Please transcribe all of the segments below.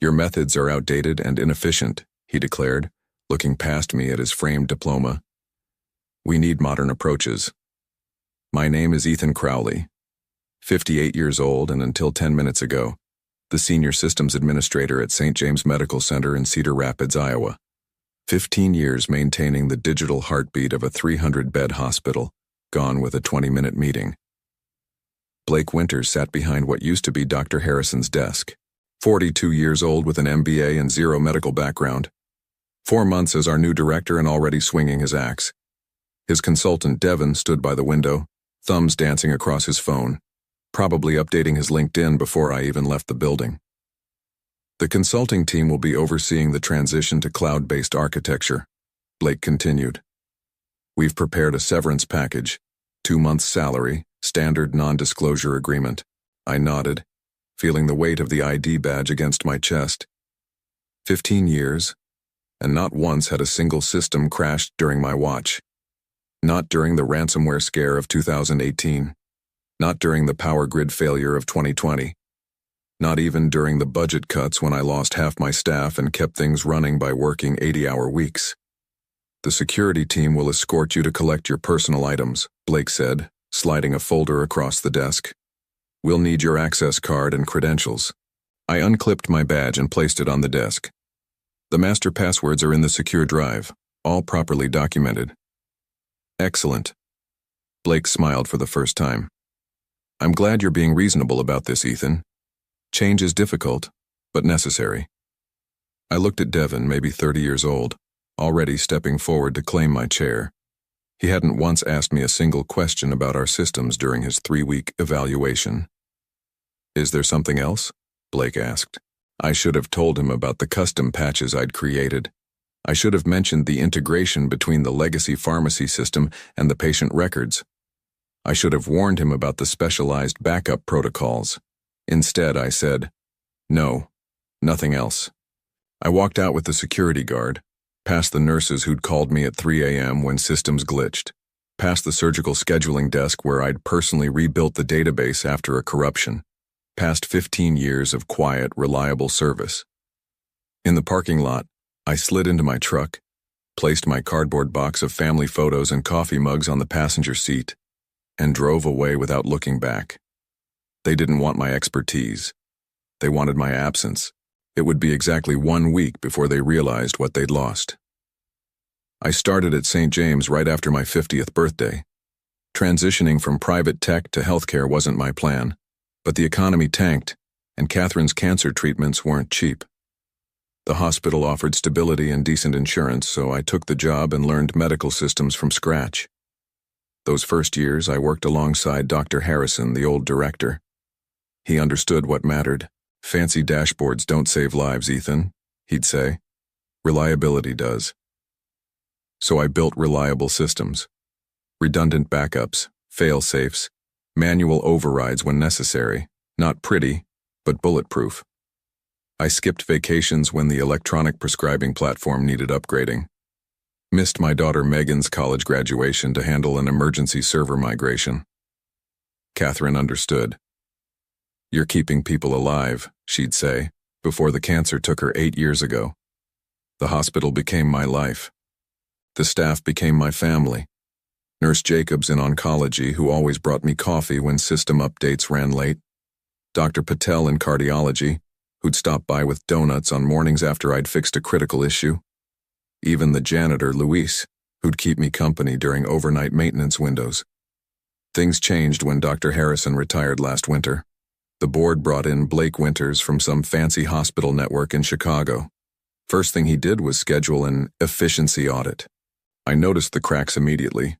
"Your methods are outdated and inefficient," he declared, looking past me at his framed diploma. "We need modern approaches." My name is Ethan Crowley, 58 years old and until 10 minutes ago, the Senior Systems Administrator at St. James Medical Center in Cedar Rapids, Iowa. 15 years maintaining the digital heartbeat of a 300-bed hospital, gone with a 20-minute meeting. Blake Winters sat behind what used to be Dr. Harrison's desk. 42 years old with an MBA and zero medical background. 4 months as our new director and already swinging his axe. His consultant, Devin, stood by the window, thumbs dancing across his phone, probably updating his LinkedIn before I even left the building. The consulting team will be overseeing the transition to cloud-based architecture, Blake continued. We've prepared a severance package, 2 months' salary, standard non-disclosure agreement. I nodded, feeling the weight of the ID badge against my chest. 15 years, and not once had a single system crashed during my watch. Not during the ransomware scare of 2018. Not during the power grid failure of 2020. Not even during the budget cuts when I lost half my staff and kept things running by working 80-hour weeks. The security team will escort you to collect your personal items, Blake said, sliding a folder across the desk. We'll need your access card and credentials. I unclipped my badge and placed it on the desk. The master passwords are in the secure drive, all properly documented. Excellent. Blake smiled for the first time. I'm glad you're being reasonable about this, Ethan. Change is difficult, but necessary. I looked at Devin, maybe 30 years old, already stepping forward to claim my chair. He hadn't once asked me a single question about our systems during his 3-week evaluation. Is there something else? Blake asked. I should have told him about the custom patches I'd created. I should have mentioned the integration between the legacy pharmacy system and the patient records. I should have warned him about the specialized backup protocols. Instead, I said, no, nothing else. I walked out with the security guard, past the nurses who'd called me at 3 a.m. when systems glitched, past the surgical scheduling desk where I'd personally rebuilt the database after a corruption, past 15 years of quiet, reliable service. In the parking lot, I slid into my truck, placed my cardboard box of family photos and coffee mugs on the passenger seat, and drove away without looking back. They didn't want my expertise. They wanted my absence. It would be exactly 1 week before they realized what they'd lost. I started at St. James right after my 50th birthday. Transitioning from private tech to healthcare wasn't my plan, but the economy tanked, and Catherine's cancer treatments weren't cheap. The hospital offered stability and decent insurance, so I took the job and learned medical systems from scratch. Those first years, I worked alongside Dr. Harrison, the old director. He understood what mattered. Fancy dashboards don't save lives, Ethan, he'd say. Reliability does. So I built reliable systems. Redundant backups, fail-safes, manual overrides when necessary. Not pretty, but bulletproof. I skipped vacations when the electronic prescribing platform needed upgrading. Missed my daughter Megan's college graduation to handle an emergency server migration. Catherine understood. You're keeping people alive, she'd say, before the cancer took her 8 years ago. The hospital became my life. The staff became my family. Nurse Jacobs in oncology, who always brought me coffee when system updates ran late. Dr. Patel in cardiology, who'd stop by with donuts on mornings after I'd fixed a critical issue. Even the janitor, Luis, who'd keep me company during overnight maintenance windows. Things changed when Dr. Harrison retired last winter. The board brought in Blake Winters from some fancy hospital network in Chicago. First thing he did was schedule an efficiency audit. I noticed the cracks immediately.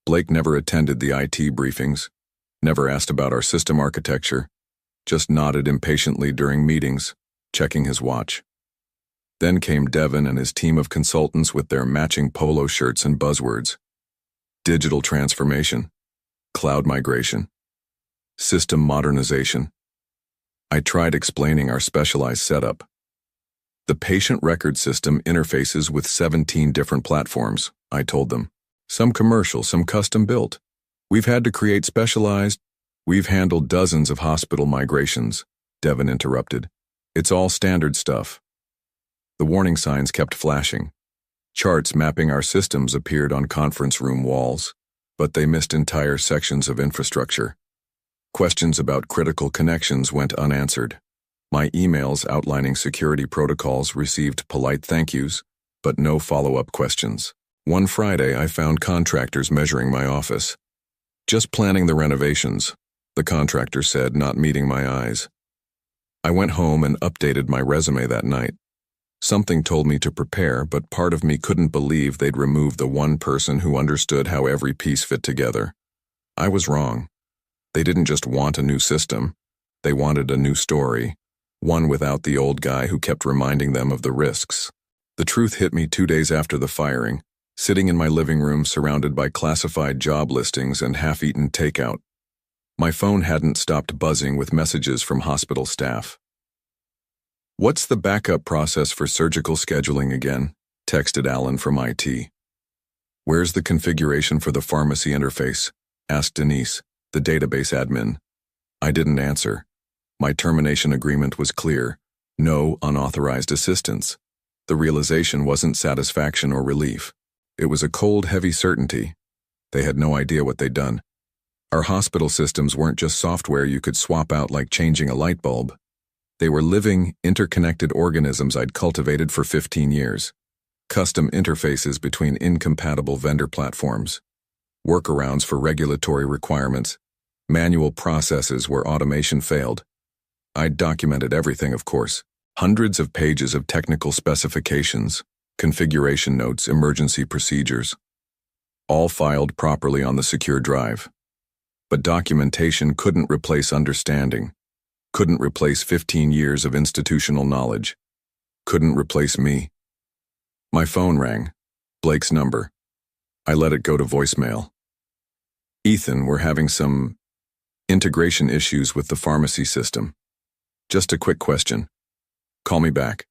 Blake never attended the IT briefings, never asked about our system architecture, just nodded impatiently during meetings, checking his watch. Then came Devin and his team of consultants with their matching polo shirts and buzzwords. Digital transformation, cloud migration, system modernization. I tried explaining our specialized setup. The patient record system interfaces with 17 different platforms, I told them. Some commercial, some custom built. We've had to create specialized. We've handled dozens of hospital migrations, Devin interrupted. It's all standard stuff. The warning signs kept flashing. Charts mapping our systems appeared on conference room walls, but they missed entire sections of infrastructure. Questions about critical connections went unanswered. My emails outlining security protocols received polite thank yous, but no follow-up questions. One Friday, I found contractors measuring my office. "Just planning the renovations," the contractor said, not meeting my eyes. I went home and updated my resume that night. Something told me to prepare, but part of me couldn't believe they'd remove the one person who understood how every piece fit together. I was wrong. They didn't just want a new system. They wanted a new story, one without the old guy who kept reminding them of the risks. The truth hit me 2 days after the firing, sitting in my living room surrounded by classified job listings and half-eaten takeout. My phone hadn't stopped buzzing with messages from hospital staff. "What's the backup process for surgical scheduling again?" texted Alan from IT. "Where's the configuration for the pharmacy interface?" asked Denise, the database admin. I didn't answer. My termination agreement was clear: no unauthorized assistance. The realization wasn't satisfaction or relief. It was a cold, heavy certainty. They had no idea what they'd done. Our hospital systems weren't just software you could swap out like changing a light bulb. They were living, interconnected organisms I'd cultivated for 15 years. Custom interfaces between incompatible vendor platforms. Workarounds for regulatory requirements. Manual processes where automation failed. I'd documented everything, of course. Hundreds of pages of technical specifications, configuration notes, emergency procedures. All filed properly on the secure drive. But documentation couldn't replace understanding. Couldn't replace 15 years of institutional knowledge. Couldn't replace me. My phone rang. Blake's number. I let it go to voicemail. "Ethan, we're having some integration issues with the pharmacy system. Just a quick question. Call me back."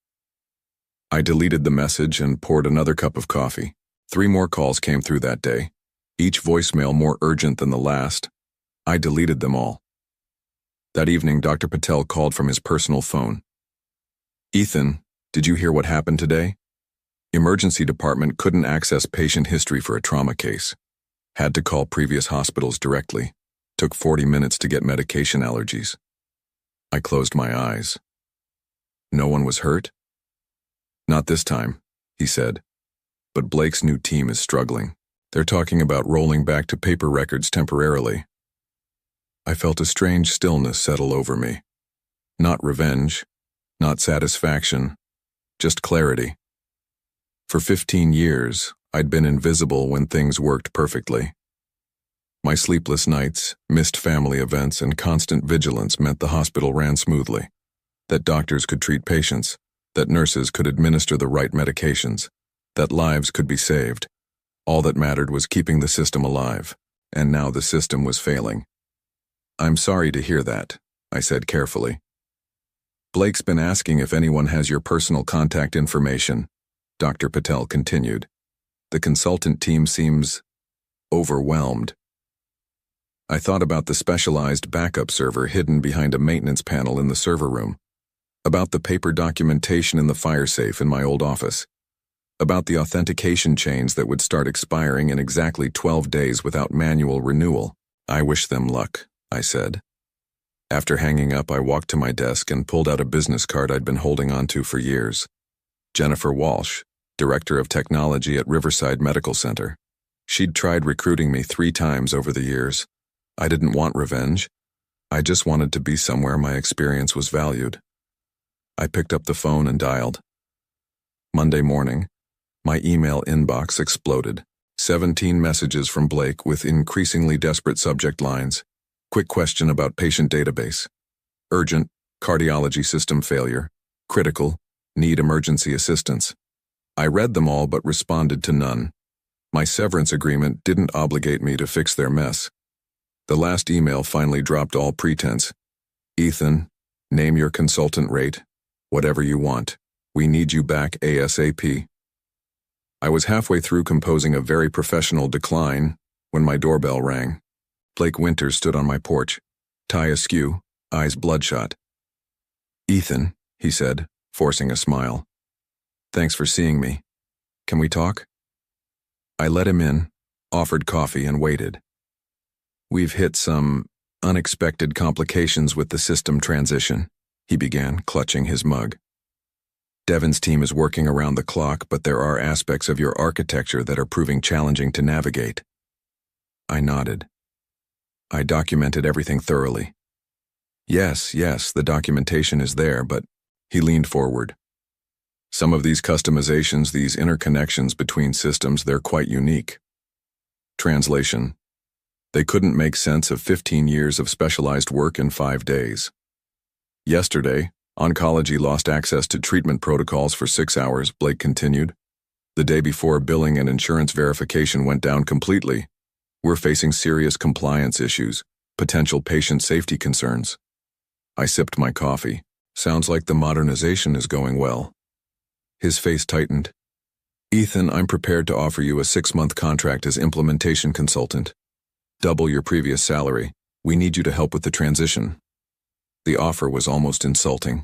I deleted the message and poured another cup of coffee. 3 more calls came through that day, each voicemail more urgent than the last. I deleted them all. That evening, Dr. Patel called from his personal phone. "Ethan, did you hear what happened today? Emergency department couldn't access patient history for a trauma case. Had to call previous hospitals directly. Took 40 minutes to get medication allergies." I closed my eyes. "No one was hurt?" "Not this time," he said. "But Blake's new team is struggling. They're talking about rolling back to paper records temporarily." I felt a strange stillness settle over me. Not revenge, not satisfaction, just clarity. For 15 years, I'd been invisible when things worked perfectly. My sleepless nights, missed family events, and constant vigilance meant the hospital ran smoothly, that doctors could treat patients, that nurses could administer the right medications, that lives could be saved. All that mattered was keeping the system alive, and now the system was failing. "I'm sorry to hear that," I said carefully. "Blake's been asking if anyone has your personal contact information," Dr. Patel continued. "The consultant team seems overwhelmed." I thought about the specialized backup server hidden behind a maintenance panel in the server room, about the paper documentation in the fire safe in my old office, about the authentication chains that would start expiring in exactly 12 days without manual renewal. "I wish them luck," I said. After hanging up, I walked to my desk and pulled out a business card I'd been holding onto for years. Jennifer Walsh, Director of Technology at Riverside Medical Center. She'd tried recruiting me 3 times over the years. I didn't want revenge. I just wanted to be somewhere my experience was valued. I picked up the phone and dialed. Monday morning, my email inbox exploded. 17 messages from Blake with increasingly desperate subject lines. Quick question about patient database. Urgent, cardiology system failure. Critical, need emergency assistance. I read them all but responded to none. My severance agreement didn't obligate me to fix their mess. The last email finally dropped all pretense. "Ethan, name your consultant rate. Whatever you want. We need you back ASAP." I was halfway through composing a very professional decline when my doorbell rang. Blake Winters stood on my porch, tie askew, eyes bloodshot. "Ethan, he said, forcing a smile. Thanks for seeing me. Can we talk? I let him in, offered coffee, and waited. We've hit some unexpected complications with the system transition, he began, clutching his mug. Devon's team is working around the clock, but there are aspects of your architecture that are proving challenging to navigate. I nodded. I documented everything thoroughly. Yes, the documentation is there, but he leaned forward. Some of these customizations, these interconnections between systems, they're quite unique. Translation: they couldn't make sense of 15 years of specialized work in 5 days. Yesterday, oncology lost access to treatment protocols for 6 hours, Blake continued. The day before, billing and insurance verification went down completely. We're facing serious compliance issues, potential patient safety concerns. I sipped my coffee. Sounds like the modernization is going well. His face tightened. Ethan, I'm prepared to offer you a 6-month contract as implementation consultant. Double your previous salary. We need you to help with the transition. The offer was almost insulting.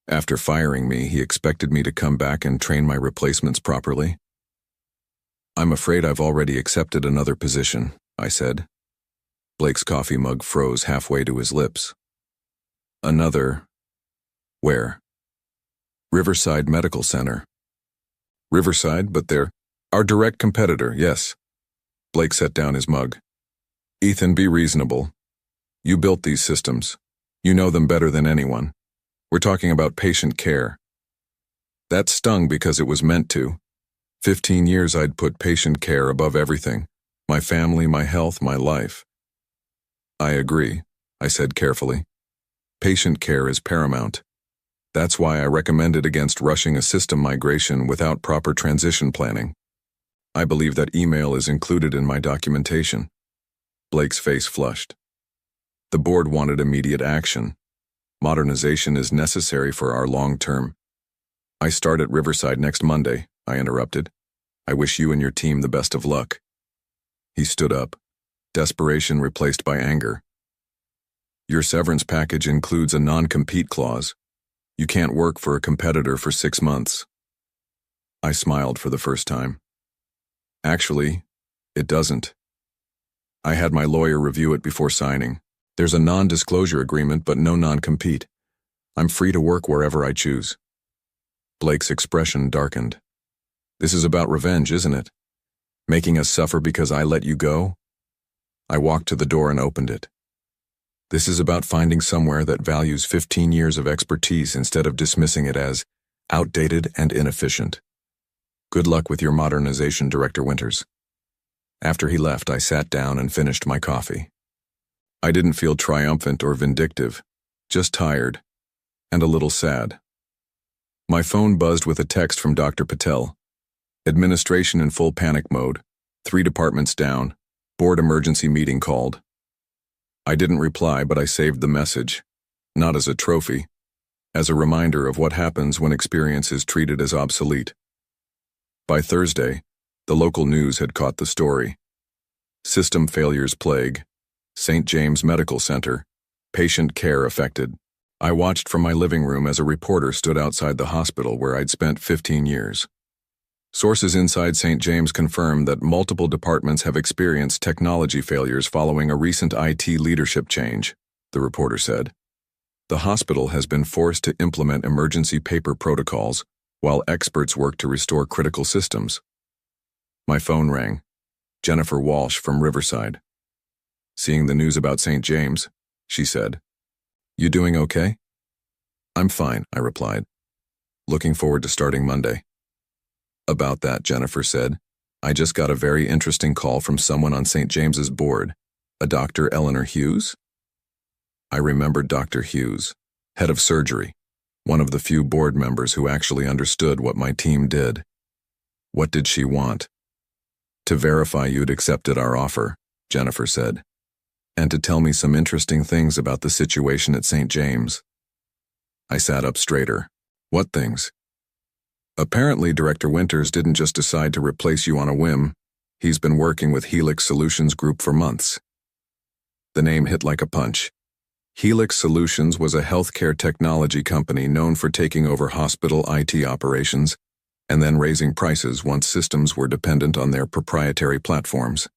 After firing me, he expected me to come back and train my replacements properly. I'm afraid I've already accepted another position, I said. Blake's coffee mug froze halfway to his lips. Another? Where? Riverside Medical Center. Riverside, but they're our direct competitor, yes. Blake set down his mug. Ethan, be reasonable. You built these systems. You know them better than anyone. We're talking about patient care. That stung because it was meant to. 15 years I'd put patient care above everything. My family, my health, my life. I agree, I said carefully. Patient care is paramount. That's why I recommended against rushing a system migration without proper transition planning. I believe that email is included in my documentation. Blake's face flushed. The board wanted immediate action. Modernization is necessary for our long-term. I start at Riverside next Monday, I interrupted. I wish you and your team the best of luck. He stood up, desperation replaced by anger. Your severance package includes a non-compete clause. You can't work for a competitor for 6 months. I smiled for the first time. Actually, it doesn't. I had my lawyer review it before signing. There's a non-disclosure agreement, but no non-compete. I'm free to work wherever I choose. Blake's expression darkened. This is about revenge, isn't it? Making us suffer because I let you go? I walked to the door and opened it. This is about finding somewhere that values 15 years of expertise instead of dismissing it as outdated and inefficient. Good luck with your modernization, Director Winters. After he left, I sat down and finished my coffee. I didn't feel triumphant or vindictive, just tired, and a little sad. My phone buzzed with a text from Dr. Patel. Administration in full panic mode, 3 departments down, board emergency meeting called. I didn't reply, but I saved the message, not as a trophy, as a reminder of what happens when experience is treated as obsolete. By Thursday, the local news had caught the story. System failures plague. St. James Medical Center. Patient care affected. I watched from my living room as a reporter stood outside the hospital where I'd spent 15 years. Sources inside St. James confirmed that multiple departments have experienced technology failures following a recent IT leadership change, the reporter said. The hospital has been forced to implement emergency paper protocols while experts work to restore critical systems. My phone rang. Jennifer Walsh from Riverside. Seeing the news about St. James, she said. You doing okay? I'm fine, I replied. Looking forward to starting Monday. About that, Jennifer said, I just got a very interesting call from someone on St. James's board, a Dr. Eleanor Hughes. I remembered Dr. Hughes, head of surgery, one of the few board members who actually understood what my team did. What did she want? To verify you'd accepted our offer, Jennifer said, and to tell me some interesting things about the situation at St. James. I sat up straighter. What things? Apparently, Director Winters didn't just decide to replace you on a whim. He's been working with Helix Solutions Group for months. The name hit like a punch. Helix Solutions was a healthcare technology company known for taking over hospital IT operations and then raising prices once systems were dependent on their proprietary platforms.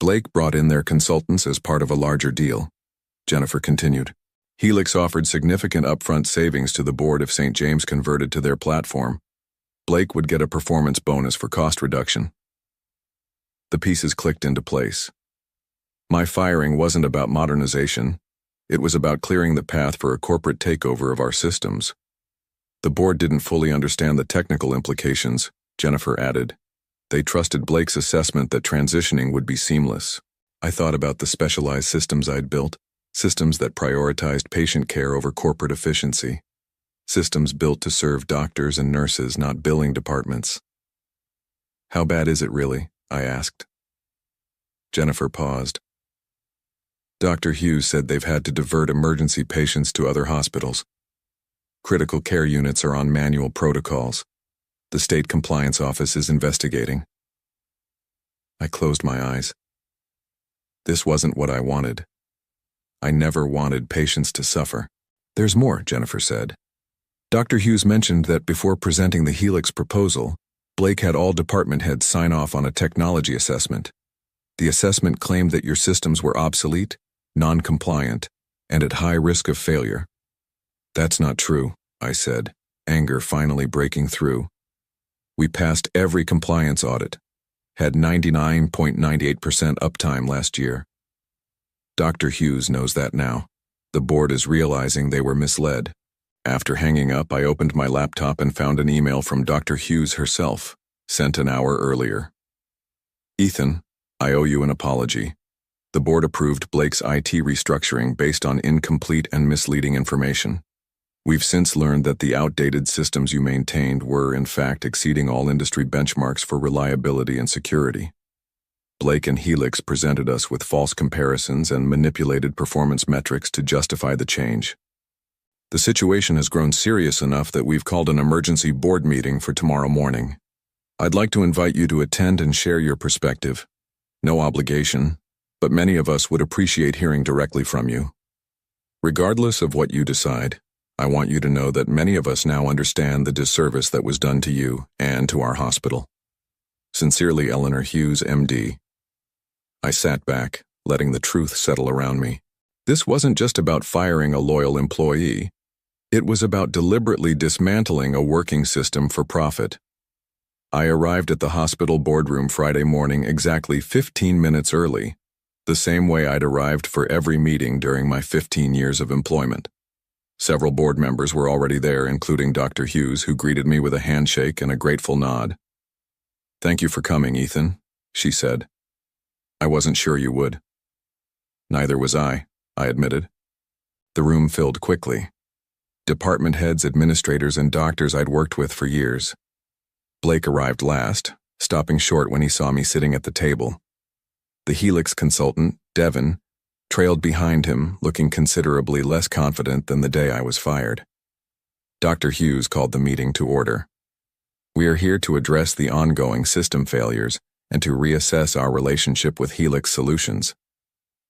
Blake brought in their consultants as part of a larger deal. Jennifer continued. Helix offered significant upfront savings to the board if St. James converted to their platform. Blake would get a performance bonus for cost reduction. The pieces clicked into place. My firing wasn't about modernization. It was about clearing the path for a corporate takeover of our systems. The board didn't fully understand the technical implications, Jennifer added. They trusted Blake's assessment that transitioning would be seamless. I thought about the specialized systems I'd built, systems that prioritized patient care over corporate efficiency, systems built to serve doctors and nurses, not billing departments. How bad is it really? I asked. Jennifer paused. Dr. Hughes said they've had to divert emergency patients to other hospitals. Critical care units are on manual protocols. The state compliance office is investigating. I closed my eyes. This wasn't what I wanted. I never wanted patients to suffer. There's more, Jennifer said. Dr. Hughes mentioned that before presenting the Helix proposal, Blake had all department heads sign off on a technology assessment. The assessment claimed that your systems were obsolete, non-compliant, and at high risk of failure. That's not true, I said, anger finally breaking through. We passed every compliance audit, had 99.98% uptime last year. Dr. Hughes knows that now. The board is realizing they were misled. After hanging up, I opened my laptop and found an email from Dr. Hughes herself, sent an hour earlier. Ethan, I owe you an apology. The board approved Blake's IT restructuring based on incomplete and misleading information. We've since learned that the outdated systems you maintained were, in fact, exceeding all industry benchmarks for reliability and security. Blake and Helix presented us with false comparisons and manipulated performance metrics to justify the change. The situation has grown serious enough that we've called an emergency board meeting for tomorrow morning. I'd like to invite you to attend and share your perspective. No obligation, but many of us would appreciate hearing directly from you. Regardless of what you decide, I want you to know that many of us now understand the disservice that was done to you and to our hospital. Sincerely, Eleanor Hughes, MD. I sat back, letting the truth settle around me. This wasn't just about firing a loyal employee. It was about deliberately dismantling a working system for profit. I arrived at the hospital boardroom Friday morning exactly 15 minutes early, the same way I'd arrived for every meeting during my 15 years of employment. Several board members were already there, including Dr. Hughes, who greeted me with a handshake and a grateful nod. "Thank you for coming, Ethan," she said. "I wasn't sure you would." "Neither was I admitted. The room filled quickly. Department heads, administrators, and doctors I'd worked with for years. Blake arrived last, stopping short when he saw me sitting at the table. The Helix consultant, Devin, trailed behind him, looking considerably less confident than the day I was fired. Dr. Hughes called the meeting to order. "We are here to address the ongoing system failures and to reassess our relationship with Helix Solutions."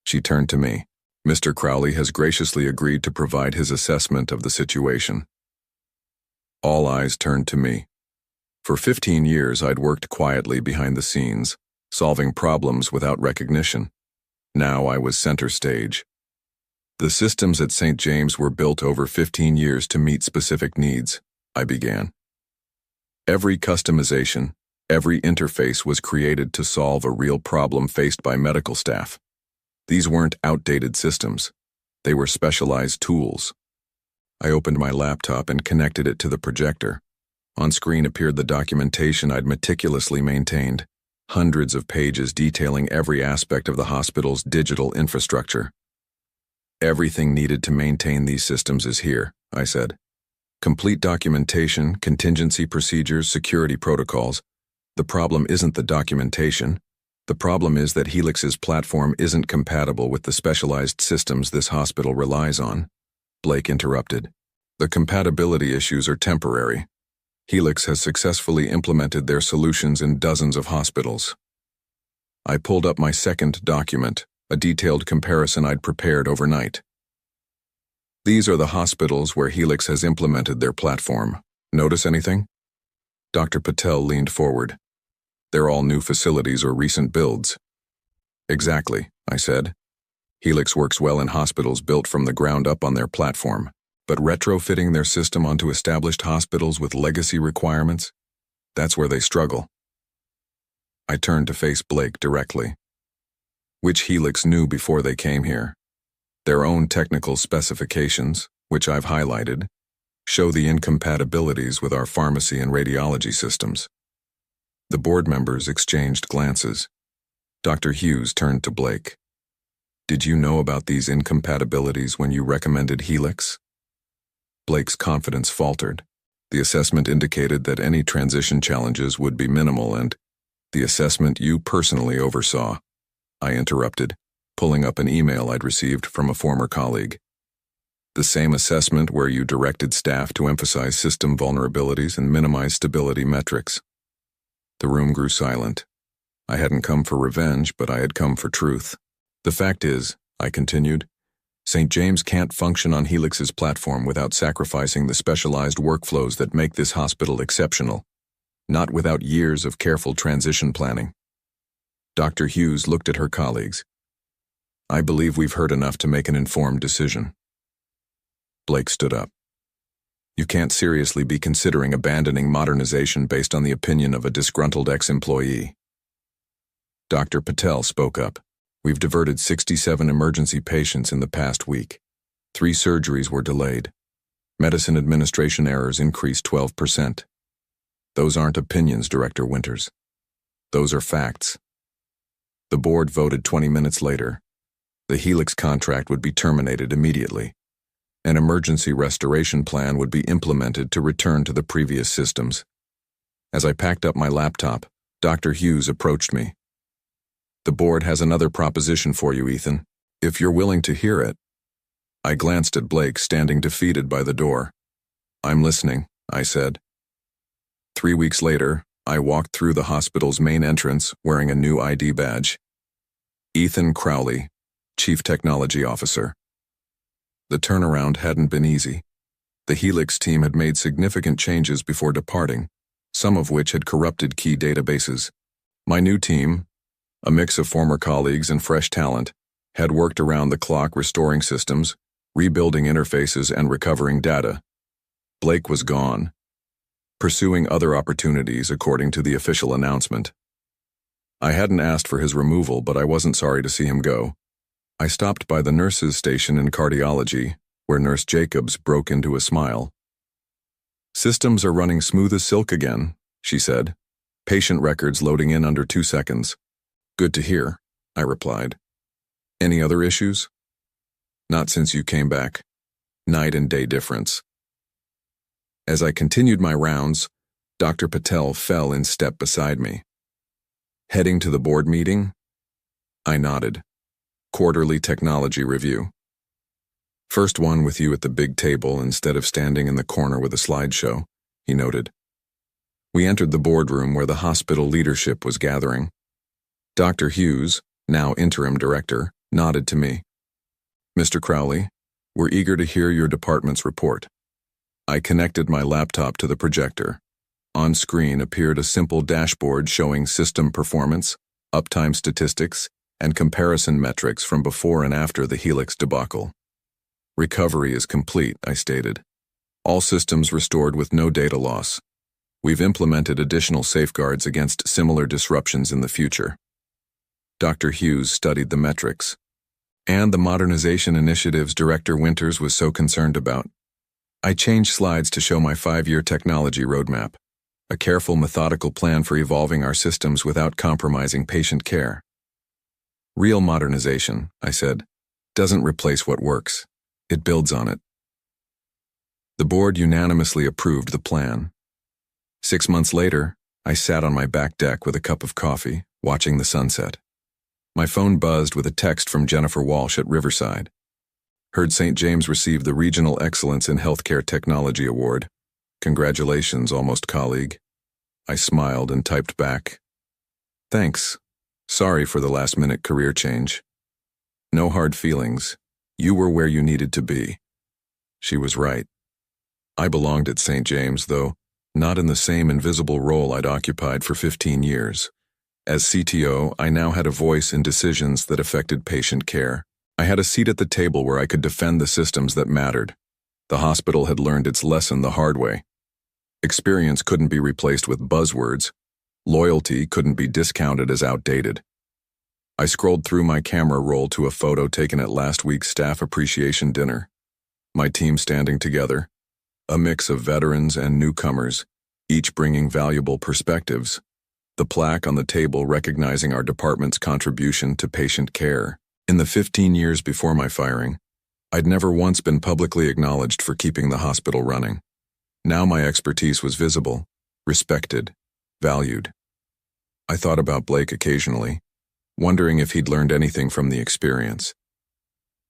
She turned to me. "Mr. Crowley has graciously agreed to provide his assessment of the situation." All eyes turned to me. For 15 years, I'd worked quietly behind the scenes, solving problems without recognition. Now I was center stage. "The systems at St. James were built over 15 years to meet specific needs," I began. "Every customization, every interface was created to solve a real problem faced by medical staff. These weren't outdated systems. They were specialized tools." I opened my laptop and connected it to the projector. On screen appeared the documentation I'd meticulously maintained, hundreds of pages detailing every aspect of the hospital's digital infrastructure. "Everything needed to maintain these systems is here," I said. "Complete documentation, contingency procedures, security protocols. The problem isn't the documentation. The problem is that Helix's platform isn't compatible with the specialized systems this hospital relies on." Blake interrupted. "The compatibility issues are temporary. Helix has successfully implemented their solutions in dozens of hospitals." I pulled up my second document, a detailed comparison I'd prepared overnight. These are the hospitals where Helix has implemented their platform. Notice anything? Dr. Patel leaned forward. They're all new facilities or recent builds. Exactly, I said. Helix works well in hospitals built from the ground up on their platform, but retrofitting their system onto established hospitals with legacy requirements, that's where they struggle. I turned to face Blake directly. Which Helix knew before they came here? Their own technical specifications, which I've highlighted, show the incompatibilities with our pharmacy and radiology systems. The board members exchanged glances. Dr. Hughes turned to Blake. Did you know about these incompatibilities when you recommended Helix? Blake's confidence faltered. The assessment indicated that any transition challenges would be minimal and the assessment you personally oversaw, I interrupted, pulling up an email I'd received from a former colleague. The same assessment where you directed staff to emphasize system vulnerabilities and minimize stability metrics. The room grew silent. I hadn't come for revenge, but I had come for truth. The fact is, I continued, St. James can't function on Helix's platform without sacrificing the specialized workflows that make this hospital exceptional, not without years of careful transition planning. Dr. Hughes looked at her colleagues. I believe we've heard enough to make an informed decision. Blake stood up. You can't seriously be considering abandoning modernization based on the opinion of a disgruntled ex-employee. Dr. Patel spoke up. We've diverted 67 emergency patients in the past week. 3 surgeries were delayed. Medicine administration errors increased 12%. Those aren't opinions, Director Winters. Those are facts. The board voted 20 minutes later. The Helix contract would be terminated immediately. An emergency restoration plan would be implemented to return to the previous systems. As I packed up my laptop, Dr. Hughes approached me. The board has another proposition for you, Ethan, if you're willing to hear it. I glanced at Blake standing defeated by the door. I'm listening, I said. 3 weeks later, I walked through the hospital's main entrance wearing a new ID badge. Ethan Crowley, Chief Technology Officer. The turnaround hadn't been easy. The Helix team had made significant changes before departing, some of which had corrupted key databases. My new team, a mix of former colleagues and fresh talent, had worked around the clock restoring systems, rebuilding interfaces, and recovering data. Blake was gone, pursuing other opportunities according to the official announcement. I hadn't asked for his removal, but I wasn't sorry to see him go. I stopped by the nurses' station in cardiology, where Nurse Jacobs broke into a smile. Systems are running smooth as silk again, she said. Patient records loading in under 2 seconds. Good to hear, I replied. Any other issues? Not since you came back. Night and day difference. As I continued my rounds, Dr. Patel fell in step beside me. Heading to the board meeting? I nodded. Quarterly technology review. First one with you at the big table instead of standing in the corner with a slideshow, he noted. We entered the boardroom where the hospital leadership was gathering. Dr. Hughes, now interim director, nodded to me. Mr. Crowley, we're eager to hear your department's report. I connected my laptop to the projector. On screen appeared a simple dashboard showing system performance, uptime statistics, and comparison metrics from before and after the Helix debacle. Recovery is complete, I stated. All systems restored with no data loss. We've implemented additional safeguards against similar disruptions in the future. Dr. Hughes studied the metrics. And the modernization initiatives Director Winters was so concerned about. I changed slides to show my 5-year technology roadmap, a careful, methodical plan for evolving our systems without compromising patient care. Real modernization, I said, doesn't replace what works. It builds on it. The board unanimously approved the plan. 6 months later, I sat on my back deck with a cup of coffee, watching the sunset. My phone buzzed with a text from Jennifer Walsh at Riverside. Heard St. James received the Regional Excellence in Healthcare Technology Award. Congratulations, almost colleague. I smiled and typed back. Thanks. Sorry for the last-minute career change. No hard feelings. You were where you needed to be. She was right. I belonged at St. James, though not in the same invisible role I'd occupied for 15 years. As CTO, I now had a voice in decisions that affected patient care. I had a seat at the table where I could defend the systems that mattered. The hospital had learned its lesson the hard way. Experience couldn't be replaced with buzzwords. Loyalty couldn't be discounted as outdated. I scrolled through my camera roll to a photo taken at last week's staff appreciation dinner. My team standing together, a mix of veterans and newcomers, each bringing valuable perspectives. The plaque on the table recognizing our department's contribution to patient care. In the 15 years before my firing, I'd never once been publicly acknowledged for keeping the hospital running. Now my expertise was visible, respected, valued. I thought about Blake occasionally, wondering if he'd learned anything from the experience.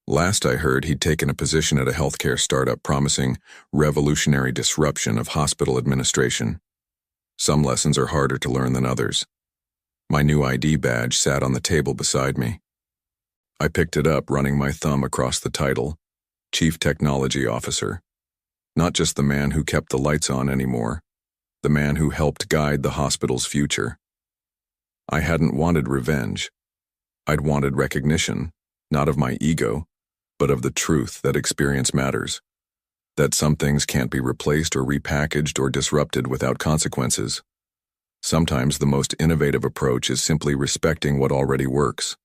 Last I heard, he'd taken a position at a healthcare startup promising revolutionary disruption of hospital administration. Some lessons are harder to learn than others. My new ID badge sat on the table beside me. I picked it up, running my thumb across the title, Chief Technology Officer. Not just the man who kept the lights on anymore, the man who helped guide the hospital's future. I hadn't wanted revenge. I'd wanted recognition, not of my ego, but of the truth that experience matters, that some things can't be replaced or repackaged or disrupted without consequences. Sometimes the most innovative approach is simply respecting what already works.